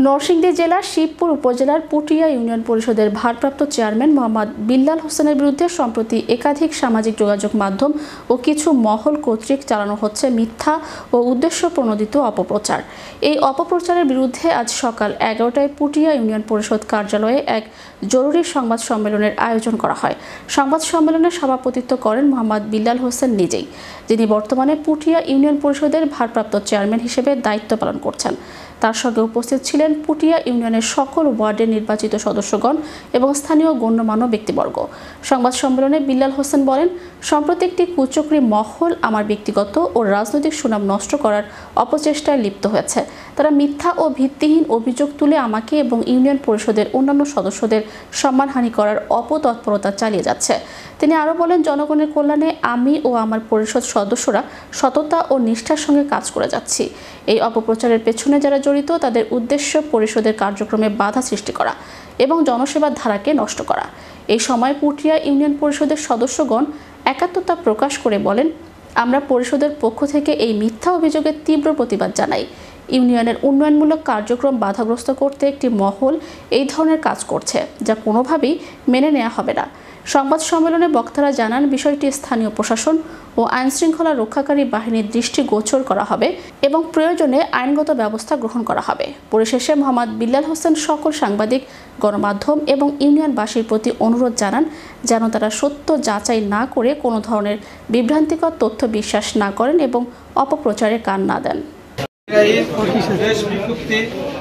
নরসিংদী জেলার শিবপুর উপজেলার পুটিয়া ইউনিয়ন পরিষদের ভারপ্রাপ্ত চেয়ারম্যান মোহাম্মদ বিল্লাল হোসেনের বিরুদ্ধে সম্প্রতি একাধিক সামাজিক যোগাযোগ মাধ্যম ও কিছু মহল কর্তৃক চালানো হচ্ছে মিথ্যা ও উদ্দেশ্যপ্রণোদিত অপপ্রচার। এই অপপ্রচারের বিরুদ্ধে আজ সকাল 11টায় পুটিয়া ইউনিয়ন পরিষদ কার্যালয়ে এক জরুরি সংবাদ সম্মেলনের আয়োজন করা হয়। সংবাদ সম্মেলনে সভাপতিত্ব করেন মোহাম্মদ বিল্লাল হোসেন নিজেই, যিনি বর্তমানে পুটিয়া ইউনিয়ন পরিষদের ভারপ্রাপ্ত চেয়ারম্যান হিসেবে দায়িত্ব পালন করছেন। তার সঙ্গে উপস্থিত ছিলেন পুটিয়া ইউনিয়নের সকল ওয়ার্ডের নির্বাচিত সদস্যগণ এবং স্থানীয় গণ্যমান্য ব্যক্তিবর্গ। সংবাদ সম্মেলনে বিল্লাল হোসেন বলেন, সম্প্রতি একটি কুচক্রী মহল আমার ব্যক্তিগত ও রাজনৈতিক সুনাম নষ্ট করার অপচেষ্টায় লিপ্ত হয়েছে। তারা মিথ্যা ও ভিত্তিহীন অভিযোগ তুলে আমাকে এবং ইউনিয়ন পরিষদের অন্যান্য সদস্যদের সম্মানহানি করার অপতৎপরতা চালিয়ে যাচ্ছে। তিনি আরও বলেন, জনগণের কল্যাণে আমি ও আমার পরিষদ সদস্যরা সততা ও নিষ্ঠার সঙ্গে কাজ করে যাচ্ছি। এই অপপ্রচারের পেছনে যারা জড়িত তাদের উদ্দেশ্য পরিষদের কার্যক্রমে বাধা সৃষ্টি করা এবং জনসেবার ধারাকে নষ্ট করা। এই সময় পুটিয়া ইউনিয়ন পরিষদের সদস্যগণ একাত্মতা প্রকাশ করে বলেন, আমরা পরিষদের পক্ষ থেকে এই মিথ্যা অভিযোগের তীব্র প্রতিবাদ জানাই। ইউনিয়নের উন্নয়নমূলক কার্যক্রম বাধাগ্রস্ত করতে একটি মহল এই ধরনের কাজ করছে, যা কোনোভাবেই মেনে নেওয়া হবে না। সংবাদ সম্মেলনে বক্তারা জানান, বিষয়টি স্থানীয় প্রশাসন ও আইনশৃঙ্খলা রক্ষাকারী বাহিনীর দৃষ্টিগোচর করা হবে এবং প্রয়োজনে আইনগত ব্যবস্থা গ্রহণ করা হবে। পরিশেষে মোহাম্মদ বিল্লাল হোসেন সকল সাংবাদিক, গণমাধ্যম এবং ইউনিয়নবাসীর প্রতি অনুরোধ জানান যেন তারা সত্য যাচাই না করে কোনো ধরনের বিভ্রান্তিকর তথ্য বিশ্বাস না করেন এবং অপপ্রচারে কান না দেন।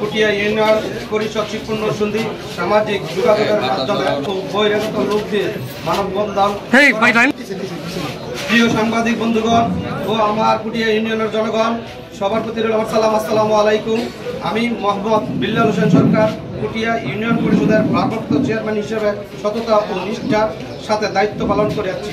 পুটিয়া ইউনিয়ন পরিষদ শিবপুর নরসিংদী সামাজিক যোগাযোগের মাধ্যমে বহিরাগত লোকদের মানববন্ধন। প্রিয় সাংবাদিক বন্ধুগণ ও আমার পুটিয়া ইউনিয়নের জনগণ, সবার প্রতি রইল আমার সালাম, আসসালামু আলাইকুম। আমি মোহাম্মদ বিল্লাল হোসেন সরকার পুটিয়া ইউনিয়ন পরিষদের ভারপ্রাপ্ত চেয়ারম্যান হিসেবে সততা ও নিষ্ঠার সাথে দায়িত্ব পালন করে যাচ্ছি।